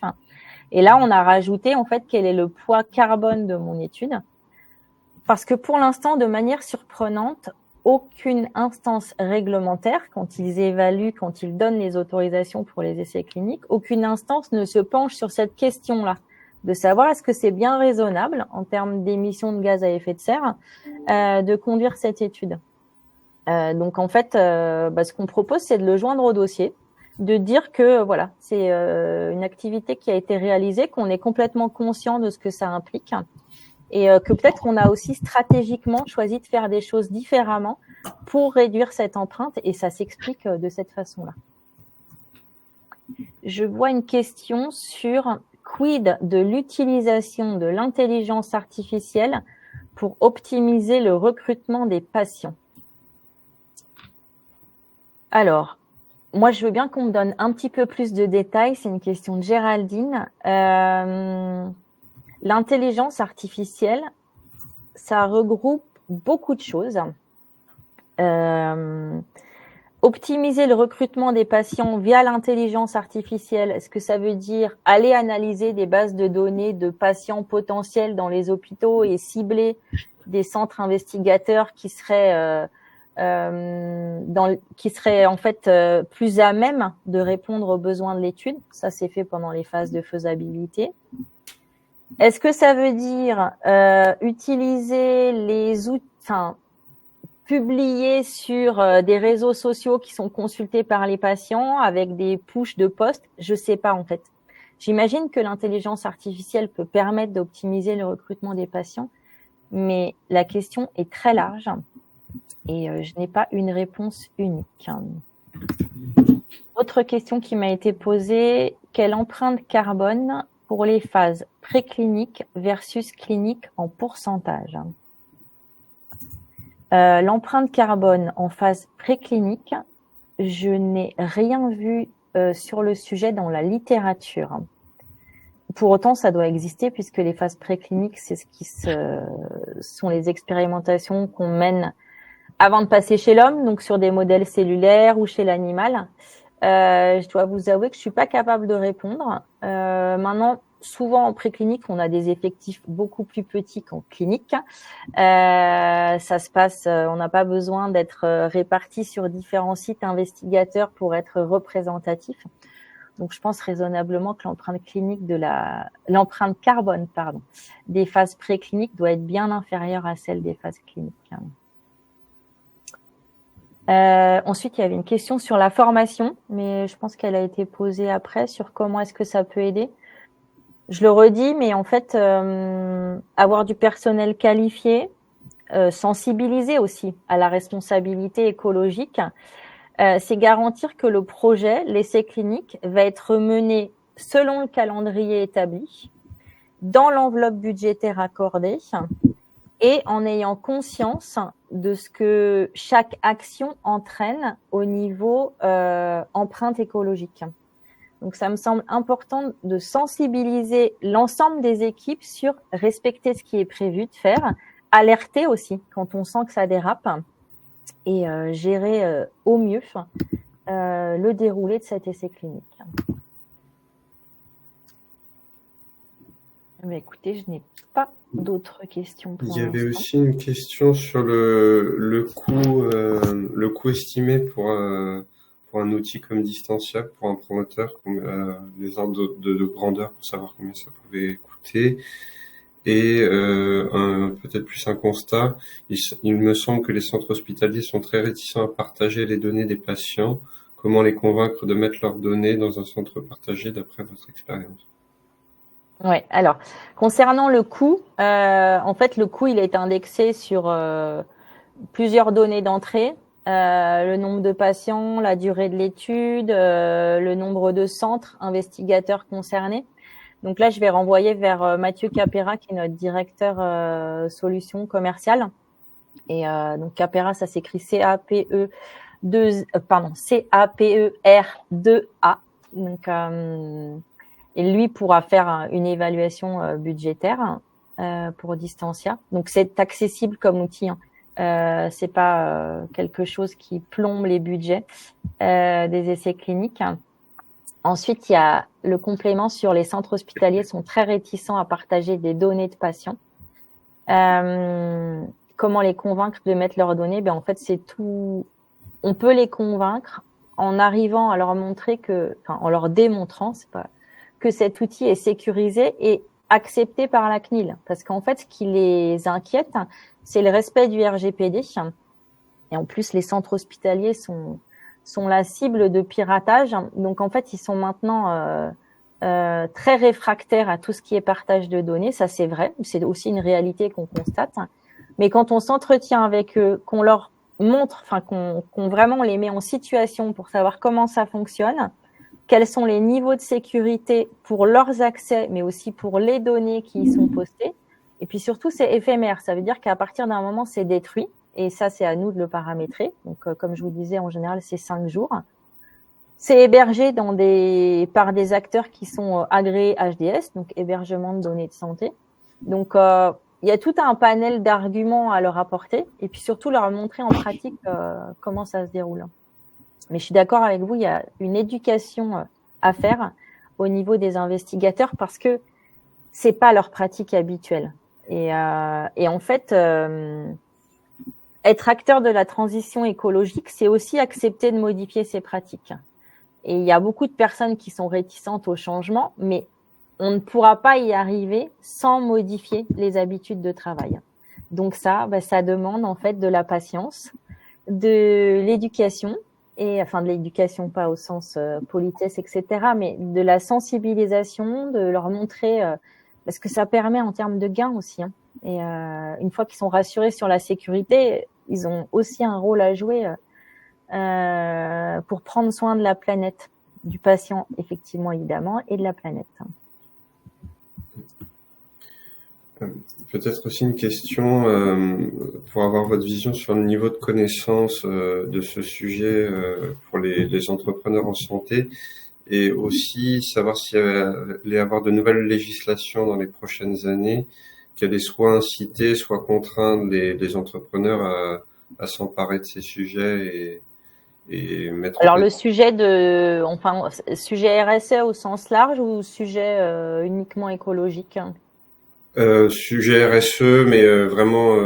Et là, on a rajouté, en fait, quel est le poids carbone de mon étude. Parce que pour l'instant, de manière surprenante, aucune instance réglementaire, quand ils donnent les autorisations pour les essais cliniques, aucune instance ne se penche sur cette question-là, de savoir est-ce que c'est bien raisonnable en termes d'émissions de gaz à effet de serre de conduire cette étude. Donc en fait, ce qu'on propose, c'est de le joindre au dossier, de dire que voilà, c'est une activité qui a été réalisée, qu'on est complètement conscient de ce que ça implique. Et que peut-être on a aussi stratégiquement choisi de faire des choses différemment pour réduire cette empreinte, et ça s'explique de cette façon-là. Je vois une question sur quid de l'utilisation de l'intelligence artificielle pour optimiser le recrutement des patients. Alors, moi je veux bien qu'on me donne un petit peu plus de détails, c'est une question de Géraldine. L'intelligence artificielle, ça regroupe beaucoup de choses. Optimiser le recrutement des patients via l'intelligence artificielle, est-ce que ça veut dire aller analyser des bases de données de patients potentiels dans les hôpitaux et cibler des centres investigateurs qui seraient en fait plus à même de répondre aux besoins de l'étude? Ça, c'est fait pendant les phases de faisabilité. Est-ce que ça veut dire utiliser les outils, publier sur des réseaux sociaux qui sont consultés par les patients avec des pushs de posts? Je ne sais pas en fait. J'imagine que l'intelligence artificielle peut permettre d'optimiser le recrutement des patients, mais la question est très large et je n'ai pas une réponse unique. Autre question qui m'a été posée, quelle empreinte carbone pour les phases précliniques versus cliniques en pourcentage? L'empreinte carbone en phase préclinique, je n'ai rien vu sur le sujet dans la littérature. Pour autant, ça doit exister puisque les phases précliniques, c'est ce qui sont les expérimentations qu'on mène avant de passer chez l'homme, donc sur des modèles cellulaires ou chez l'animal. Je dois vous avouer que je suis pas capable de répondre. Maintenant, souvent en préclinique, on a des effectifs beaucoup plus petits qu'en clinique. Ça se passe, on n'a pas besoin d'être répartis sur différents sites investigateurs pour être représentatif. Donc, je pense raisonnablement que l'empreinte carbone, des phases précliniques doit être bien inférieure à celle des phases cliniques. Ensuite, il y avait une question sur la formation, mais je pense qu'elle a été posée après sur comment est-ce que ça peut aider. Je le redis, mais en fait, avoir du personnel qualifié, sensibiliser aussi à la responsabilité écologique, c'est garantir que le projet, l'essai clinique, va être mené selon le calendrier établi, dans l'enveloppe budgétaire accordée et en ayant conscience de ce que chaque action entraîne au niveau empreinte écologique. Donc, ça me semble important de sensibiliser l'ensemble des équipes sur respecter ce qui est prévu de faire, alerter aussi quand on sent que ça dérape et gérer au mieux le déroulé de cet essai clinique. Mais écoutez, je n'ai pas d'autres questions pour l'instant. Il y avait aussi une question sur le coût estimé pour un outil comme Distantia, pour un promoteur, les ordres de grandeur pour savoir combien ça pouvait coûter. Et peut-être plus un constat, il me semble que les centres hospitaliers sont très réticents à partager les données des patients. Comment les convaincre de mettre leurs données dans un centre partagé d'après votre expérience? Oui, alors, concernant le coût, en fait, le coût, il est indexé sur plusieurs données d'entrée, le nombre de patients, la durée de l'étude, le nombre de centres investigateurs concernés. Donc là, je vais renvoyer vers Mathieu Capera, qui est notre directeur solutions commerciales. Et donc Capera, ça s'écrit C-A-P-E-R-2-A. Donc, et lui pourra faire une évaluation budgétaire pour Distantia. Donc, c'est accessible comme outil. C'est pas quelque chose qui plombe les budgets des essais cliniques. Ensuite, il y a le complément sur les centres hospitaliers sont très réticents à partager des données de patients. Comment les convaincre de mettre leurs données? En fait, c'est tout. On peut les convaincre en arrivant à leur montrer en leur démontrant, que cet outil est sécurisé et accepté par la CNIL. Parce qu'en fait, ce qui les inquiète, c'est le respect du RGPD. Et en plus, les centres hospitaliers sont la cible de piratage. Donc, en fait, ils sont maintenant très réfractaires à tout ce qui est partage de données. Ça, c'est vrai. C'est aussi une réalité qu'on constate. Mais quand on s'entretient avec eux, qu'on leur montre, qu'on vraiment les met en situation pour savoir comment ça fonctionne, quels sont les niveaux de sécurité pour leurs accès, mais aussi pour les données qui y sont postées. Et puis surtout, c'est éphémère. Ça veut dire qu'à partir d'un moment, c'est détruit. Et ça, c'est à nous de le paramétrer. Donc, comme je vous disais, en général, c'est 5 jours. C'est hébergé par des acteurs qui sont agréés HDS, donc hébergement de données de santé. Donc, il y a tout un panel d'arguments à leur apporter et puis surtout leur montrer en pratique comment ça se déroule. Mais je suis d'accord avec vous, il y a une éducation à faire au niveau des investigateurs parce que c'est pas leur pratique habituelle. Et en fait, être acteur de la transition écologique, c'est aussi accepter de modifier ses pratiques. Et il y a beaucoup de personnes qui sont réticentes au changement, mais on ne pourra pas y arriver sans modifier les habitudes de travail. Donc ça, ça demande en fait de la patience, de l'éducation, et enfin de l'éducation pas au sens politesse, etc., mais de la sensibilisation, de leur montrer, parce que ça permet en termes de gains aussi. Hein. Et une fois qu'ils sont rassurés sur la sécurité, ils ont aussi un rôle à jouer pour prendre soin de la planète, du patient effectivement évidemment, et de la planète. Peut-être aussi une question pour avoir votre vision sur le niveau de connaissance de ce sujet pour les entrepreneurs en santé, et aussi savoir s'il allait y avoir de nouvelles législations dans les prochaines années qui allaient soit inciter, soit contraindre les entrepreneurs à s'emparer de ces sujets et mettre en Alors place. le sujet sujet RSE au sens large ou sujet uniquement écologique? Sujet RSE, mais vraiment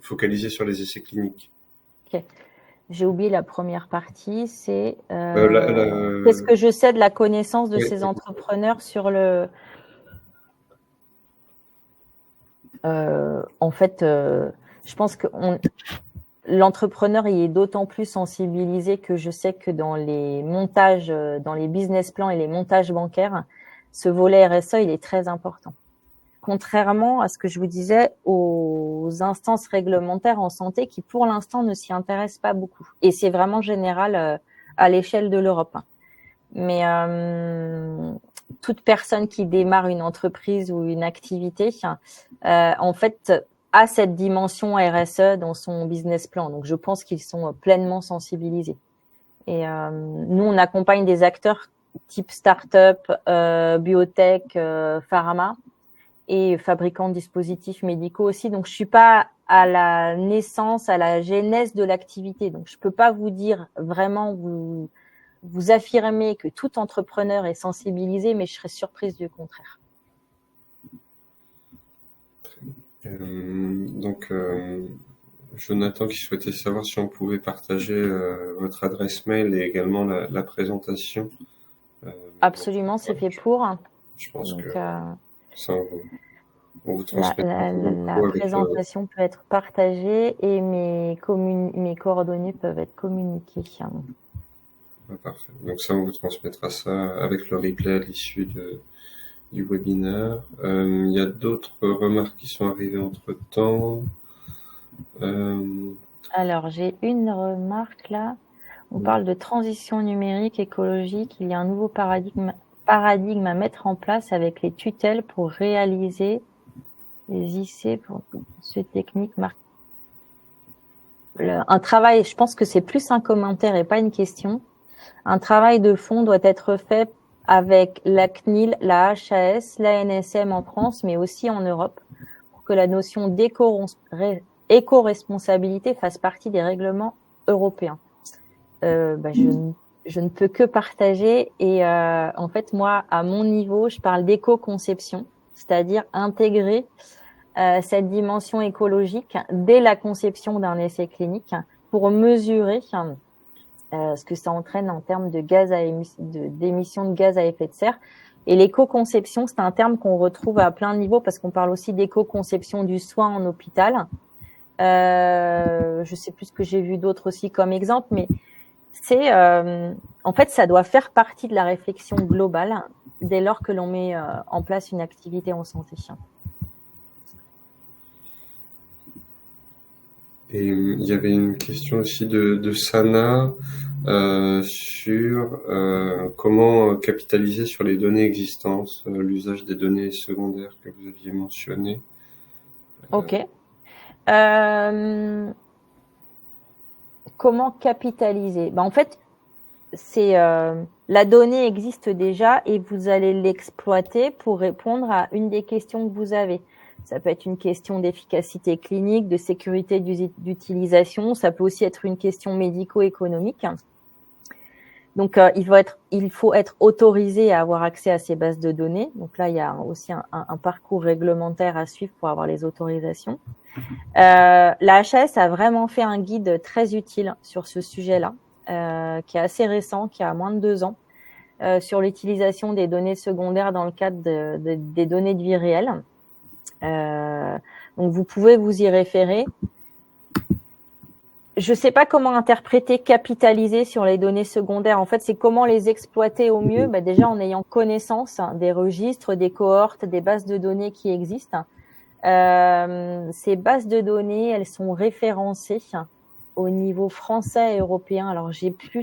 focalisé sur les essais cliniques. Okay. J'ai oublié la première partie, c'est La- qu'est-ce que je sais de la connaissance de Oui. ces entrepreneurs sur le... en fait, je pense que l'entrepreneur y est d'autant plus sensibilisé que je sais que dans les montages, dans les business plans et les montages bancaires, ce volet RSE, il est très important. Contrairement à ce que je vous disais aux instances réglementaires en santé qui, pour l'instant, ne s'y intéressent pas beaucoup. Et c'est vraiment général à l'échelle de l'Europe. Mais toute personne qui démarre une entreprise ou une activité, en fait, a cette dimension RSE dans son business plan. Donc, je pense qu'ils sont pleinement sensibilisés. Et nous, on accompagne des acteurs type start-up, biotech, pharma, et fabricants de dispositifs médicaux aussi. Donc, je suis pas à la naissance, à la genèse de l'activité. Donc, je peux pas vous dire vraiment, vous affirmer que tout entrepreneur est sensibilisé, mais je serais surprise du contraire. Jonathan qui souhaitait savoir si on pouvait partager votre adresse mail et également la présentation. Absolument, c'est fait pour. Je pense Donc, que ça, on vous la transmettra présentation peut être partagée et mes coordonnées peuvent être communiquées. Parfait. Donc ça, on vous transmettra ça avec le replay à l'issue du webinaire. Il y a d'autres remarques qui sont arrivées entre-temps. Alors, j'ai une remarque là. On parle de transition numérique écologique. Il y a un nouveau paradigme à mettre en place avec les tutelles pour réaliser les IC pour ce technique. Un travail, je pense que c'est plus un commentaire et pas une question. Un travail de fond doit être fait avec la CNIL, la HAS, la NSM en France, mais aussi en Europe, pour que la notion d'éco-responsabilité fasse partie des règlements européens. Je ne peux que partager et en fait, moi, à mon niveau, je parle d'éco-conception, c'est-à-dire intégrer cette dimension écologique dès la conception d'un essai clinique pour mesurer ce que ça entraîne en termes de d'émissions de gaz à effet de serre. Et l'éco-conception, c'est un terme qu'on retrouve à plein de niveaux parce qu'on parle aussi d'éco-conception du soin en hôpital. Je sais plus ce que j'ai vu d'autres aussi comme exemple, mais c'est en fait, ça doit faire partie de la réflexion globale dès lors que l'on met en place une activité en santé. Et il y avait une question aussi de Sana sur comment capitaliser sur les données existantes, l'usage des données secondaires que vous aviez mentionné. Ok. Comment capitaliser? En fait, c'est la donnée existe déjà et vous allez l'exploiter pour répondre à une des questions que vous avez. Ça peut être une question d'efficacité clinique, de sécurité d'utilisation. Ça peut aussi être une question médico-économique. Donc, il faut être autorisé à avoir accès à ces bases de données. Donc là, il y a aussi un parcours réglementaire à suivre pour avoir les autorisations. La HAS a vraiment fait un guide très utile sur ce sujet-là, qui est assez récent, qui a moins de 2 ans, sur l'utilisation des données secondaires dans le cadre des données de vie réelle. Donc, vous pouvez vous y référer. Je ne sais pas comment interpréter capitaliser sur les données secondaires. En fait, c'est comment les exploiter au mieux. Déjà, en ayant connaissance des registres, des cohortes, des bases de données qui existent. Ces bases de données, elles sont référencées au niveau français et européen. Alors, j'ai plus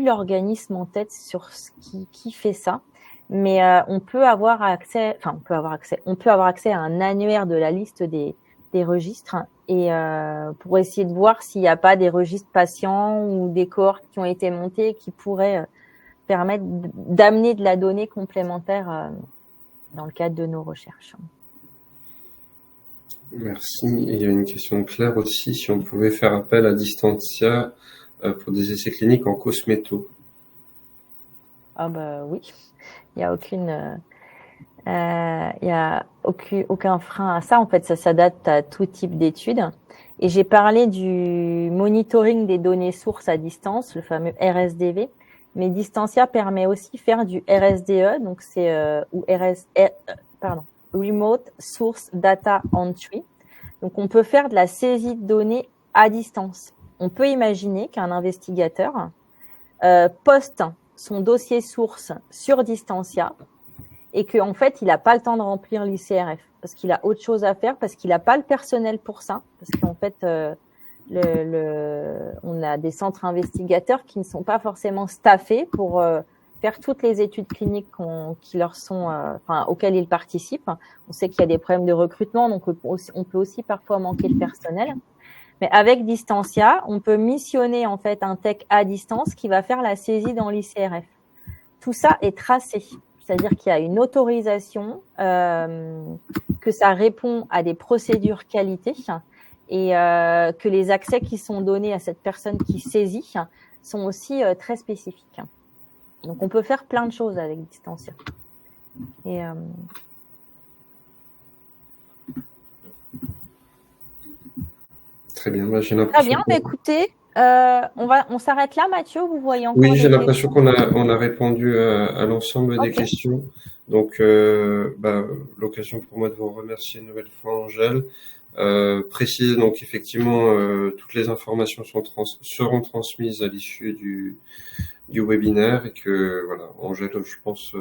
l'organisme en tête sur ce qui fait ça. Mais on peut avoir accès à un annuaire de la liste des registres et pour essayer de voir s'il n'y a pas des registres patients ou des cohortes qui ont été montées qui pourraient permettre d'amener de la donnée complémentaire dans le cadre de nos recherches. Merci. Et il y a une question de Claire aussi, si on pouvait faire appel à Distantia pour des essais cliniques en cosméto. Ah oui, il n'y a aucun frein à ça. En fait, ça s'adapte à tout type d'études. Et j'ai parlé du monitoring des données sources à distance, le fameux RSDV. Mais Distantia permet aussi de faire du RSDE, donc c'est Remote Source Data Entry. Donc, on peut faire de la saisie de données à distance. On peut imaginer qu'un investigateur poste son dossier source sur Distantia et qu'en fait, il n'a pas le temps de remplir l'ICRF parce qu'il a autre chose à faire, parce qu'il n'a pas le personnel pour ça, parce qu'en fait, on a des centres investigateurs qui ne sont pas forcément staffés pour faire toutes les études cliniques qui leur sont, auxquelles ils participent. On sait qu'il y a des problèmes de recrutement, donc on peut aussi parfois manquer de personnel. Mais avec Distantia, on peut missionner en fait un tech à distance qui va faire la saisie dans l'ICRF. Tout ça est tracé, c'est-à-dire qu'il y a une autorisation, que ça répond à des procédures qualité et que les accès qui sont donnés à cette personne qui saisit sont aussi très spécifiques. Donc, on peut faire plein de choses avec Distantia. Et Très bien, j'ai l'impression. Très bien, écoutez, on s'arrête là, Mathieu, vous voyez encore. Oui, j'ai l'impression qu'on a répondu à l'ensemble des questions. Donc, l'occasion pour moi de vous remercier une nouvelle fois, Angèle. Préciser donc effectivement toutes les informations seront transmises à l'issue du webinaire et que voilà, Angèle, je pense,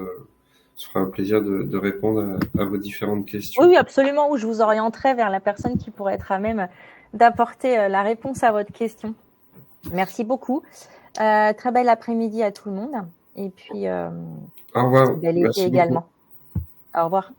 ce sera un plaisir de répondre à vos différentes questions. Oui, absolument, où je vous orienterai vers la personne qui pourrait être à même d'apporter la réponse à votre question. Merci beaucoup. Très bel après-midi à tout le monde. Et puis, au revoir. bel été également. Au revoir.